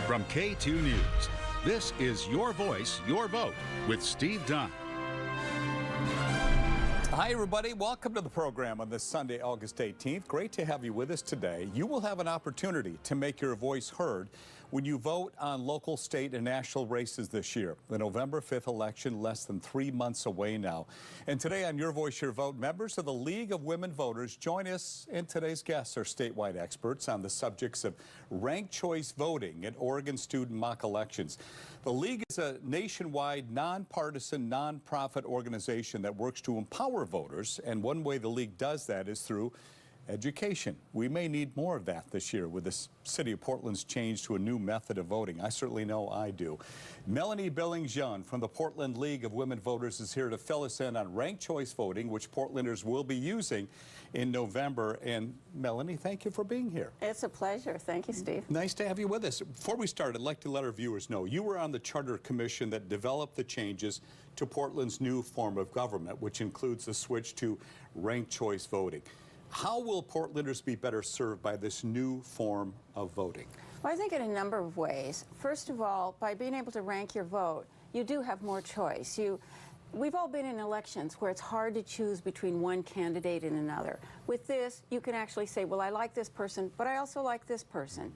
From K2 News, this is Your Voice, Your Vote with Steve Dunn. Hi, everybody. Welcome to the program on this Sunday, August 18th. Great to have you with us today. You will have an opportunity to make your voice heard when you vote on local, state, and national races this year. The November 5th election, less than 3 months away now. And today on Your Voice, Your Vote, members of the League of Women Voters join us, and today's guests are statewide experts on the subjects of ranked choice voting at Oregon student mock elections. The League is a nationwide, nonpartisan, nonprofit organization that works to empower voters, and one way the League does that is through education. We may need more of that this year with the city of Portland's change to a new method of voting. I certainly know I do. Melanie Billings-Yun from the Portland League of Women Voters is here to fill us in on ranked choice voting, which Portlanders will be using in November. And Melanie, thank you for being here. It's a pleasure. Thank you, Steve. Nice to have you with us. Before we start, I'd like to let our viewers know you were on the Charter Commission that developed the changes to Portland's new form of government, which includes the switch to ranked choice voting. How will Portlanders be better served by this new form of voting? Well, I think in a number of ways. First of all, by being able to rank your vote, you do have more choice. We've all been in elections where it's hard to choose between one candidate and another. With this, you can actually say, well, I like this person, but I also like this person.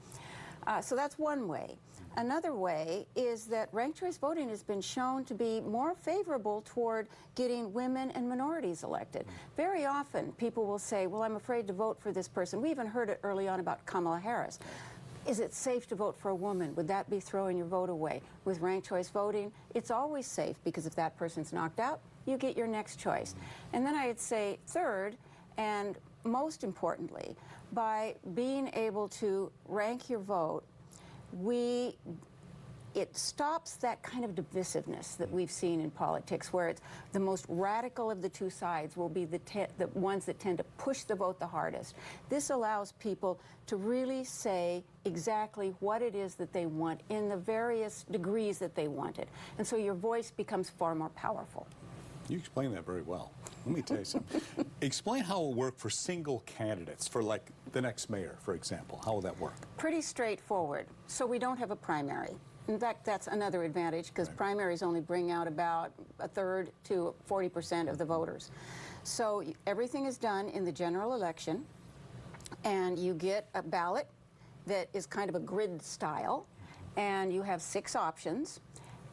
So that's one way. Another way is that ranked choice voting has been shown to be more favorable toward getting women and minorities elected. Very often, people will say, well, I'm afraid to vote for this person. We even heard it early on about Kamala Harris. Is it safe to vote for a woman? Would that be throwing your vote away? With ranked choice voting, it's always safe, because if that person's knocked out, you get your next choice. And then I'd say third, and most importantly, by being able to rank your vote, it stops that kind of divisiveness that we've seen in politics, where it's the most radical of the two sides will be the ones that tend to push the vote the hardest. This allows people to really say exactly what it is that they want in the various degrees that they want it. And so your voice becomes far more powerful. You explain that very well. Let me tell you something. Explain how it will work for single candidates, for like the next mayor, for example. How will that work? Pretty straightforward. So we don't have a primary. In fact, that's another advantage, because primaries only bring out about a third to 40% of the voters. So everything is done in the general election, and you get a ballot that is kind of a grid style, and you have 6 options.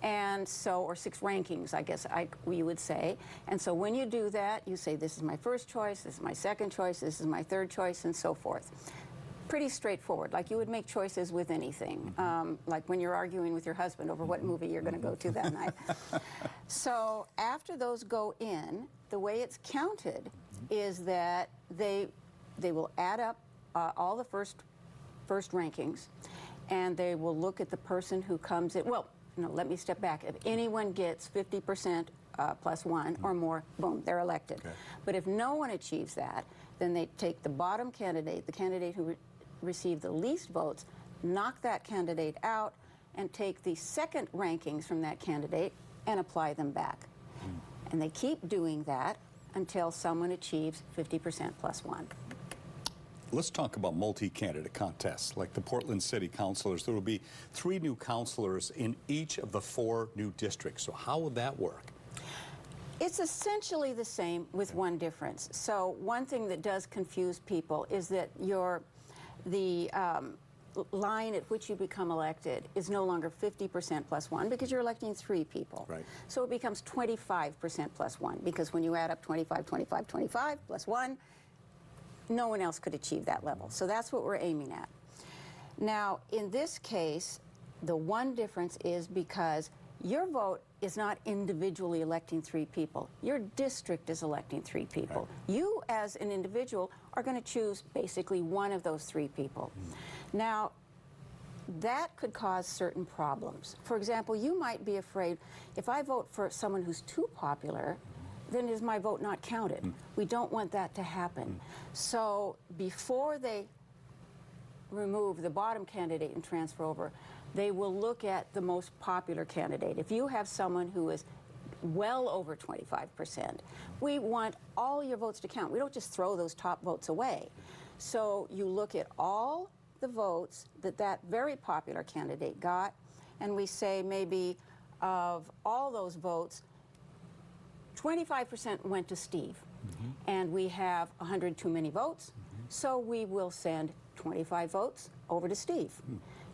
And so, or 6 rankings, I guess we would say. And so when you do that, you say, this is my first choice, this is my second choice, this is my third choice, and so forth. Pretty straightforward, like you would make choices with anything, like when you're arguing with your husband over what movie you're going to go to that night. So after those go in, the way it's counted is that they will add up all the first rankings, and they will look at the person who comes in. Well, no, let me step back. If anyone gets 50% plus 1 or more, boom, they're elected. Okay. But if no one achieves that, then they take the bottom candidate, the candidate who received the least votes, knock that candidate out, and take the second rankings from that candidate and apply them back. And they keep doing that until someone achieves 50% plus 1. Let's talk about multi-candidate contests, like the Portland City Councilors. There will be 3 new councilors in each of the 4 new districts. So how will that work? It's essentially the same with one difference. So one thing that does confuse people is that the line at which you become elected is no longer 50% plus 1, because you're electing 3 people. Right. So it becomes 25% plus 1, because when you add up 25, 25, 25 plus 1, no one else could achieve that level. So that's what we're aiming at. Now, in this case, the one difference is because your vote is not individually electing 3 people. Your district is electing 3 people. Right. You, as an individual, are going to choose basically one of those 3 people. Now, that could cause certain problems. For example, you might be afraid, if I vote for someone who's too popular, then is my vote not counted? We don't want that to happen. So before they remove the bottom candidate and transfer over, they will look at the most popular candidate. If you have someone who is well over 25%, we want all your votes to count. We don't just throw those top votes away. So you look at all the votes that that very popular candidate got, and we say maybe of all those votes, 25% went to Steve, and we have 100 too many votes, so we will send 25 votes over to Steve.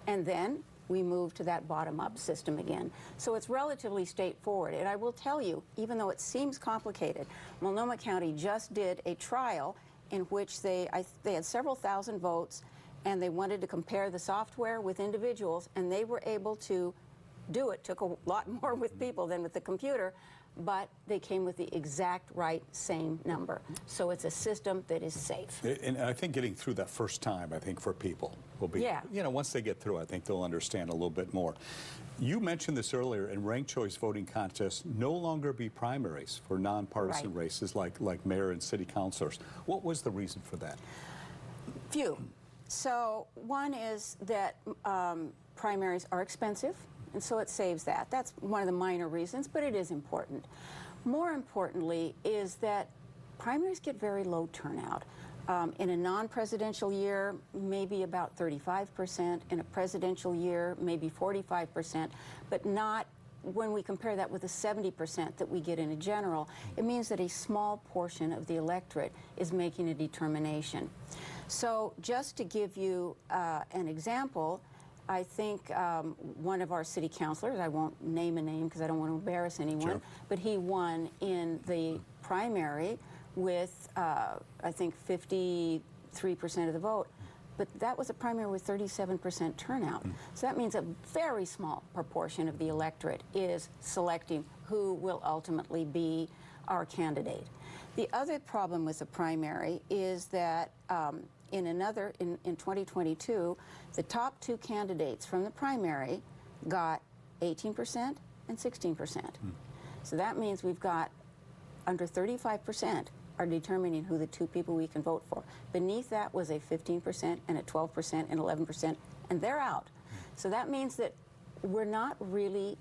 And then we move to that bottom-up system again. So it's relatively straightforward. And I will tell you, even though it seems complicated, Multnomah County just did a trial in which they had several thousand votes, and they wanted to compare the software with individuals, and they were able to do it. Took a lot more with people than with the computer, but they came with the exact right same number. So it's a system that is safe. And I think getting through that first time, I think for people will be, you know, once they get through, I think they'll understand a little bit more. You mentioned this earlier, in ranked choice voting contests no longer be primaries for nonpartisan races like mayor and city councilors. What was the reason for that? Few. So one is that primaries are expensive, and so it saves that. That's one of the minor reasons, but it is important. More importantly is that primaries get very low turnout. In a non-presidential year, maybe about 35%. In a presidential year, maybe 45%, but not when we compare that with the 70% that we get in a general. It means that a small portion of the electorate is making a determination. So just to give you an example, I think one of our city councilors, I won't name a name because I don't want to embarrass anyone, but he won in the primary with, I think, 53% of the vote. But that was a primary with 37% turnout. So that means a very small proportion of the electorate is selecting who will ultimately be our candidate. The other problem with the primary is that in 2022, the top two candidates from the primary got 18% and 16%. So that means we've got under 35% are determining who the two people we can vote for. Beneath that was a 15% and a 12% and 11%, and they're out. So that means that we're not really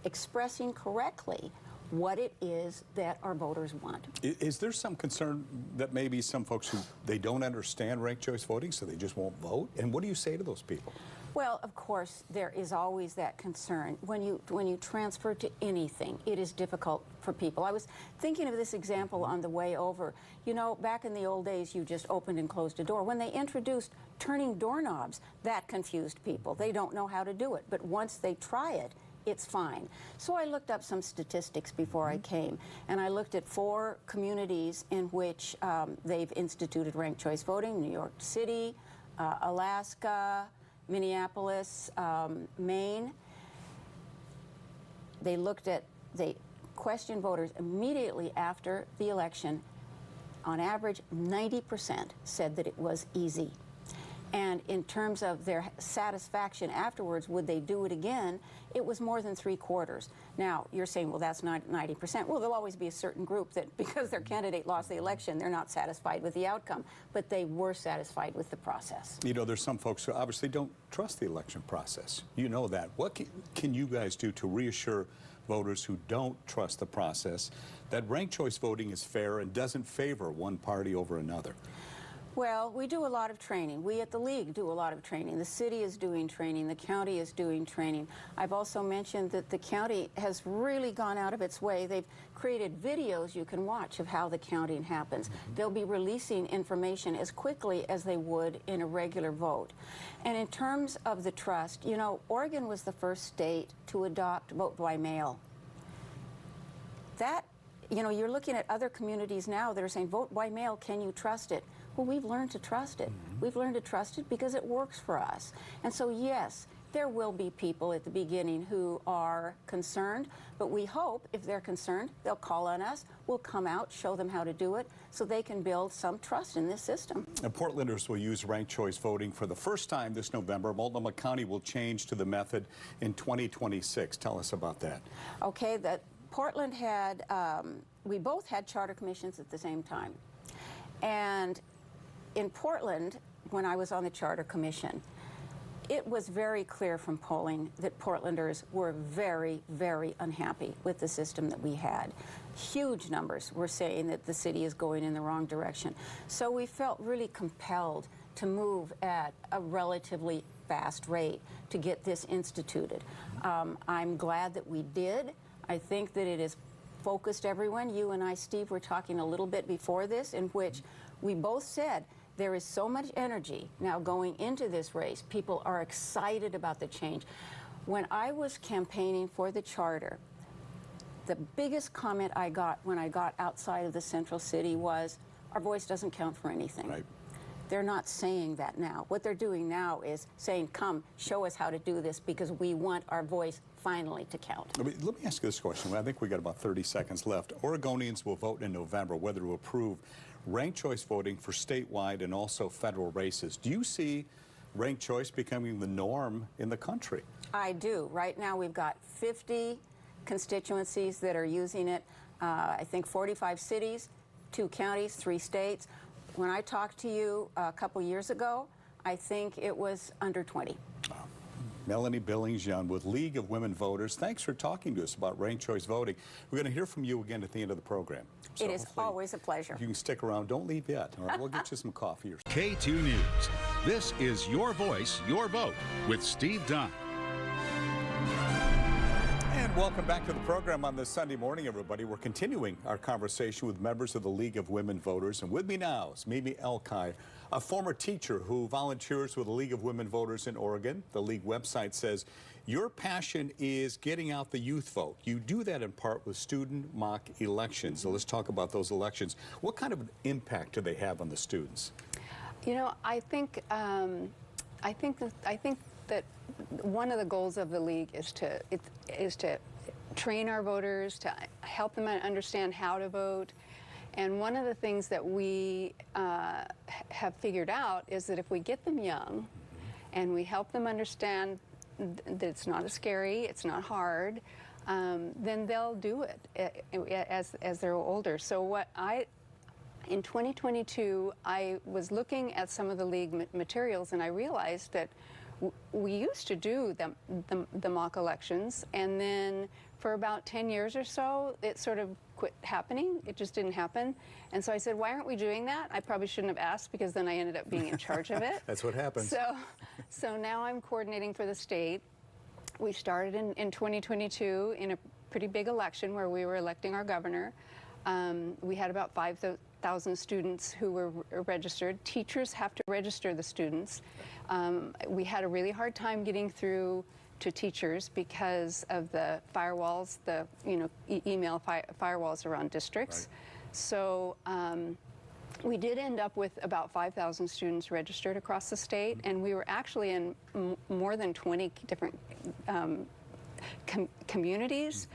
expressing correctly what it is that our voters want. Is there some concern that maybe some folks who they don't understand ranked choice voting, so they just won't vote? And what do you say to those people? Well, of course, there is always that concern. When you transfer to anything, it is difficult for people. I was thinking of this example on the way over. You know, back in the old days, you just opened and closed a door. When they introduced turning doorknobs, that confused people. They don't know how to do it. But once they try it, it's fine. So I looked up some statistics before I came, and I looked at 4 communities in which they've instituted ranked choice voting: New York City, Alaska, Minneapolis, Maine. They questioned voters immediately after the election. On average, 90% said that it was easy. And in terms of their satisfaction afterwards, would they do it again, it was more than 3/4. Now, you're saying, well, that's not 90%. Well, there'll always be a certain group that, because their candidate lost the election, they're not satisfied with the outcome. But they were satisfied with the process. You know, there's some folks who obviously don't trust the election process. You know that. What can you guys do to reassure voters who don't trust the process that ranked choice voting is fair and doesn't favor one party over another? Well, we do a lot of training. We at the League do a lot of training. The city is doing training. The county is doing training. I've also mentioned that the county has really gone out of its way. They've created videos you can watch of how the counting happens. They'll be releasing information as quickly as they would in a regular vote. And in terms of the trust, you know, Oregon was the first state to adopt vote by mail. That, you know, you're looking at other communities now that are saying, vote by mail, can you trust it? Well, we've learned to trust it. We've learned to trust it because it works for us. And so, yes, there will be people at the beginning who are concerned, but we hope if they're concerned, they'll call on us. We'll come out, show them how to do it, so they can build some trust in this system. And Portlanders will use ranked choice voting for the first time this November. Multnomah County will change to the method in 2026. Tell us about that. Okay, that Portland had, we both had charter commissions at the same time. And in Portland, when I was on the Charter Commission, it was very clear from polling that Portlanders were very, very unhappy with the system that we had. Huge numbers were saying that the city is going in the wrong direction. So we felt really compelled to move at a relatively fast rate to get this instituted. I'm glad that we did. I think that it has focused everyone. You and I, Steve, were talking a little bit before this, in which we both said there is so much energy now going into this race. People are excited about the change. When I was campaigning for the charter, the biggest comment I got when I got outside of the central city was, our voice doesn't count for anything. Right. They're not saying that now. What they're doing now is saying, come, show us how to do this, because we want our voice finally to count. Let me ask you this question. I think we got about 30 seconds left. Oregonians will vote in November whether to approve ranked choice voting for statewide and also federal races. Do you see ranked choice becoming the norm in the country? I do. Right now we've got 50 constituencies that are using it. I think 45 cities, 2 counties, 3 states. When I talked to you a couple years ago, I think it was under 20. Melanie Billings-Yun with League of Women Voters. Thanks for talking to us about ranked choice voting. We're going to hear from you again at the end of the program. So it is always a pleasure. If you can stick around, don't leave yet. All right, we'll get you some coffee or something. K2 News. This is Your Voice, Your Vote with Steve Dunn. And welcome back to the program on this Sunday morning, everybody. We're continuing our conversation with members of the League of Women Voters. And with me now is Mimi Elkai, a former teacher who volunteers with the League of Women Voters in Oregon. The League website says, your passion is getting out the youth vote. You do that in part with student mock elections. So let's talk about those elections. What kind of an impact do they have on the students? You know, I think that one of the goals of the league is to train our voters, to help them understand how to vote. And one of the things that we have figured out is that if we get them young and we help them understand that it's not as scary, it's not hard, then they'll do it as they're older. So in 2022, I was looking at some of the league materials, and I realized that we used to do the mock elections, and then for about 10 years or so, it sort of quit happening. It just didn't happen. And so I said, why aren't we doing that? I probably shouldn't have asked, because then I ended up being in charge of it. That's what happens. So now I'm coordinating for the state. We started in 2022 in a pretty big election where we were electing our governor. We had about 5,000 students who were registered. Teachers have to register the students. We had a really hard time getting through to teachers because of the firewalls, the email firewalls around districts. Right. So we did end up with about 5,000 students registered across the state, and we were actually in more than 20 different communities.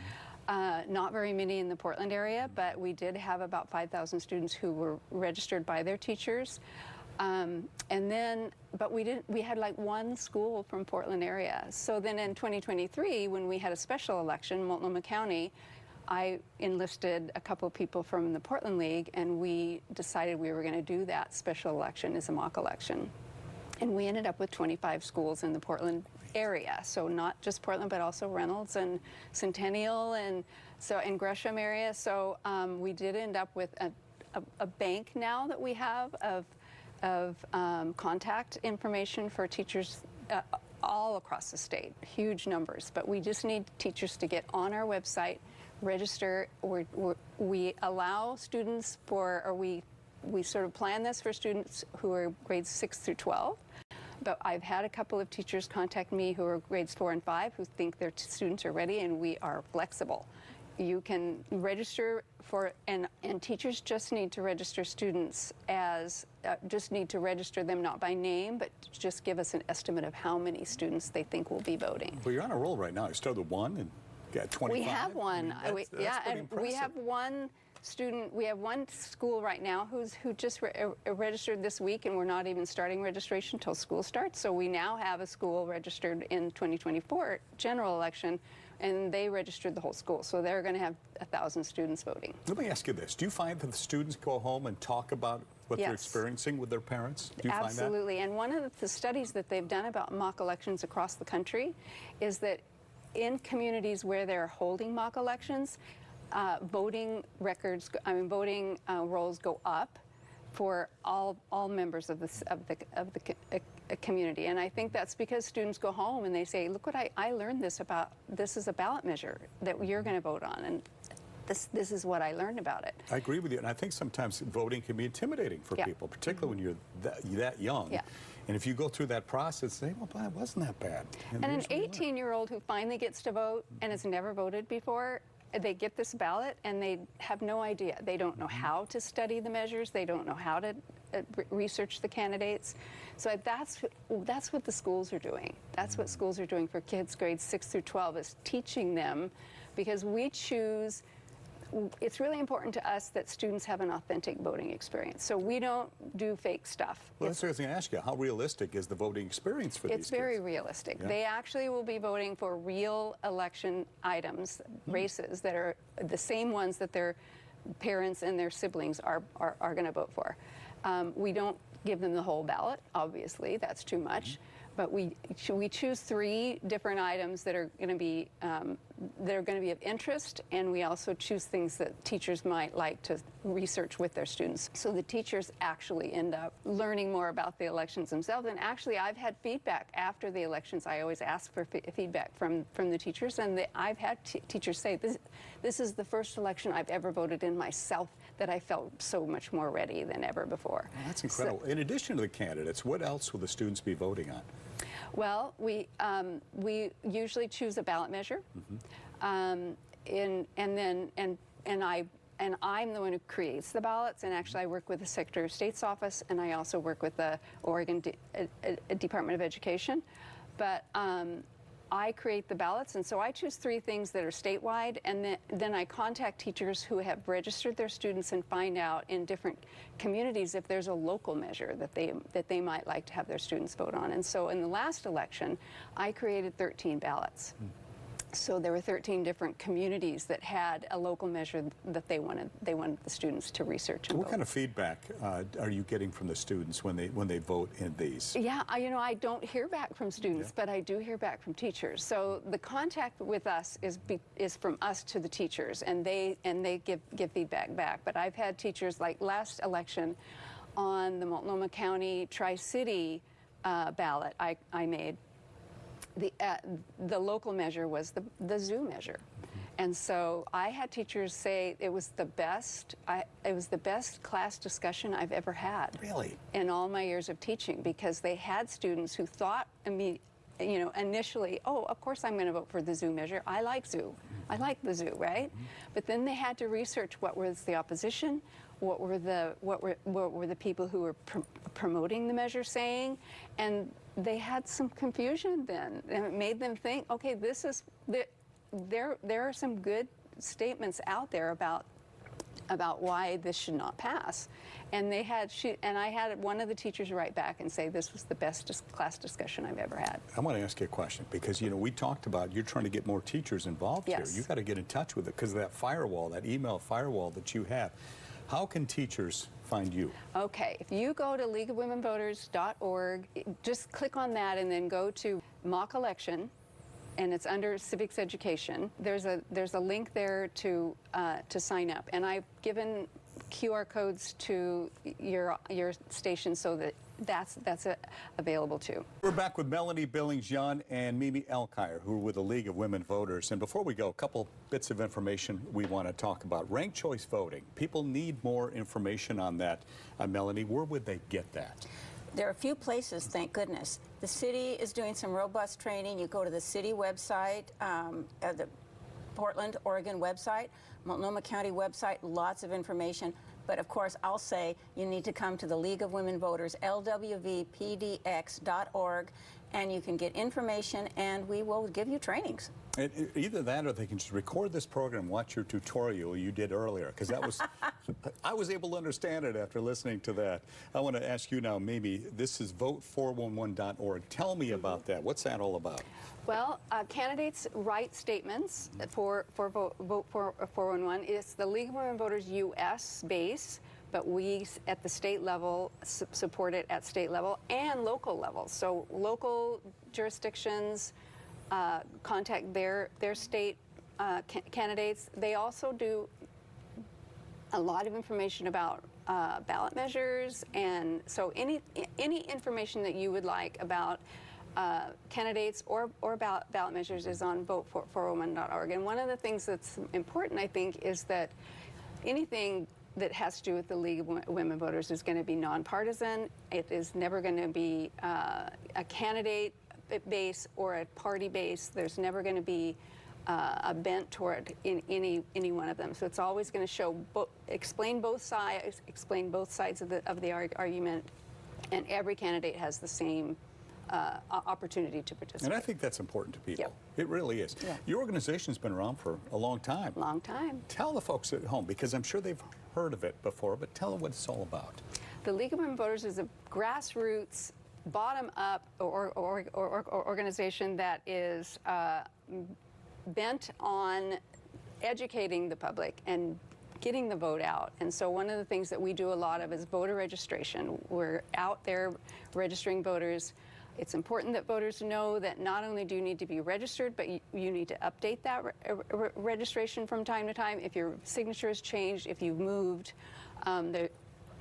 Not very many in the Portland area, but we did have about 5,000 students who were registered by their teachers. But we had like one school from Portland area. So then in 2023, when we had a special election, Multnomah County, I enlisted a couple of people from the Portland League, and we decided we were going to do that special election as a mock election. And we ended up with 25 schools in the Portland area. So not just Portland, but also Reynolds and Centennial and Gresham area. So we did end up with a bank now that we have of contact information for teachers all across the state, huge numbers. But we just need teachers to get on our website, register. We allow students we sort of plan this for students who are grades 6 through 12. But I've had a couple of teachers contact me who are grades 4 and 5 who think their students are ready, and we are flexible. You can register and teachers just need to register students just need to register them not by name, but just give us an estimate of how many students they think will be voting. Well, you're on a roll right now. You started with 1 and got 25. We have one. That's pretty impressive. We have one student. We have one school right now who just registered this week, and we're not even starting registration until school starts. So we now have a school registered in 2024 general election, and they registered the whole school. So they're going to have 1,000 students voting. Let me ask you this. Do you find that the students go home and talk about what they're experiencing with their parents? Do you find that? Absolutely. And one of the studies that they've done about mock elections across the country is that in communities where they're holding mock elections, voting rolls go up for all members of the community. And I think that's because students go home and they say, look what I learned this is a ballot measure that you're going to vote on, and this is what I learned about it. I agree with you, and I think sometimes voting can be intimidating for people, particularly when you're that young. Yeah. And if you go through that process, say, well, it wasn't that bad. And an 18-year-old who finally gets to vote and has never voted before, they get this ballot and they have no idea. They don't know how to study the measures. They don't know how to research the candidates. So that's what the schools are doing. That's what schools are doing for kids grades 6 through 12, is teaching them, because we choose. It's really important to us that students have an authentic voting experience. So we don't do fake stuff. Well, that's what I was going to ask you. How realistic is the voting experience for these kids? It's very realistic. Yeah. They actually will be voting for real election items, races that are the same ones that their parents and their siblings are going to vote for. We don't give them the whole ballot, obviously. That's too much. But we choose 3 different items that are going to be of interest, and we also choose things that teachers might like to research with their students. So the teachers actually end up learning more about the elections themselves. And actually, I've had feedback after the elections. I always ask for feedback from the teachers, and I've had teachers say, this is the first election I've ever voted in myself that I felt so much more ready than ever before. Well, that's incredible. So, in addition to the candidates, what else will the students be voting on? Well, we usually choose a ballot measure, and I'm the one who creates the ballots. And actually, I work with the Secretary of State's office, and I also work with the Oregon Department of Education. But I create the ballots, and so I choose 3 things that are statewide, and then I contact teachers who have registered their students and find out in different communities if there's a local measure that they might like to have their students vote on. And so in the last election, I created 13 ballots. So there were 13 different communities that had a local measure that they wanted the students to research and What vote. kind of feedback are you getting from the students when they vote in these? Yeah, I don't hear back from students, but I do hear back from teachers. So the contact with us is from us to the teachers, and they give feedback back. But I've had teachers, like last election, on the Multnomah County Tri-City ballot I made. The local measure was the zoo measure. And so I had teachers say it was the best class discussion I've ever had. Really? In all my years of teaching, because they had students who thought initially, oh, of course I'm going to vote for the zoo measure. I like zoo. I like the zoo, right? But then they had to research what was the opposition, what were the people who were promoting the measure saying, and they had some confusion then, and it made them think, okay, there are some good statements out there about why this should not pass. And I had one of the teachers write back and say this was the best class discussion I've ever had. I want to ask you a question, because we talked about you're trying to get more teachers involved here. You got to get in touch with it, because of that firewall, that email firewall that you have. How can teachers find you? Okay, if you go to leagueofwomenvoters.org, just click on that and then go to mock election, and it's under civics education. There's a link there to sign up, and I've given QR codes to your station so that that's available too. We're back with Melanie Billings-Yun and Mimi Elkire, who are with the League of Women Voters. And before we go, a couple bits of information we want to talk about. Ranked choice voting. People need more information on that. Melanie, where would they get that? There are a few places, thank goodness. The city is doing some robust training. You go to the city website, the Portland, Oregon website, Multnomah County website, lots of information. But of course, I'll say you need to come to the League of Women Voters, lwvpdx.org, and you can get information, and we will give you trainings. Either that, or they can just record this program, watch your tutorial you did earlier, because that was, I was able to understand it after listening to that. I want to ask you now, Mimi, this is vote411.org. Tell me about that. What's that all about? Well, candidates write statements for Vote 411. It's the League of Women Voters U.S. base, but we at the state level support it at state level and local level. So local jurisdictions contact their state candidates. They also do a lot of information about ballot measures, and so any information that you would like about candidates or ballot measures is on vote4women.org. And one of the things that's important, I think, is that anything that has to do with the League of Women Voters is going to be nonpartisan. It is never going to be a candidate base or a party base. There's never going to be a bent toward in any one of them. So it's always going to show, explain both sides of the argument, and every candidate has the same opportunity to participate. And I think that's important to people. Yep. It really is. Yeah. Your organization's been around for a long time. Long time. Tell the folks at home, because I'm sure they've heard of it before, but tell them what it's all about. The League of Women Voters is a grassroots, bottom-up organization that is bent on educating the public and getting the vote out. And so one of the things that we do a lot of is voter registration. We're out there registering voters. It's important that voters know that not only do you need to be registered, but you need to update that registration from time to time. If your signature has changed, if you've moved, there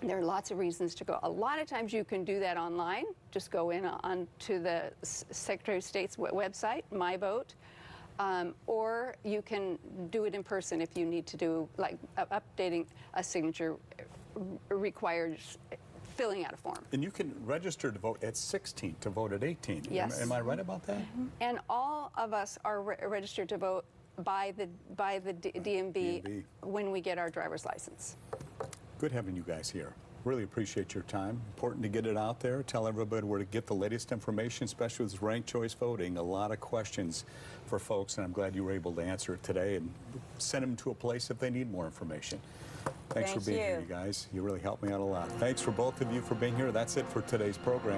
are lots of reasons to go. A lot of times you can do that online. Just go in onto the Secretary of State's website, My Vote, or you can do it in person if you need to do, like updating a signature requires filling out a form. And you can register to vote at 16 to vote at 18. Yes. Am I right about that? And all of us are registered to vote by the DMV when we get our driver's license. Good having you guys here. Really appreciate your time. Important to get it out there. Tell everybody where to get the latest information, especially with ranked choice voting. A lot of questions for folks, and I'm glad you were able to answer it today and send them to a place if they need more information. Thanks for being here, you guys. You really helped me out a lot. Thanks for both of you for being here. That's it for today's program.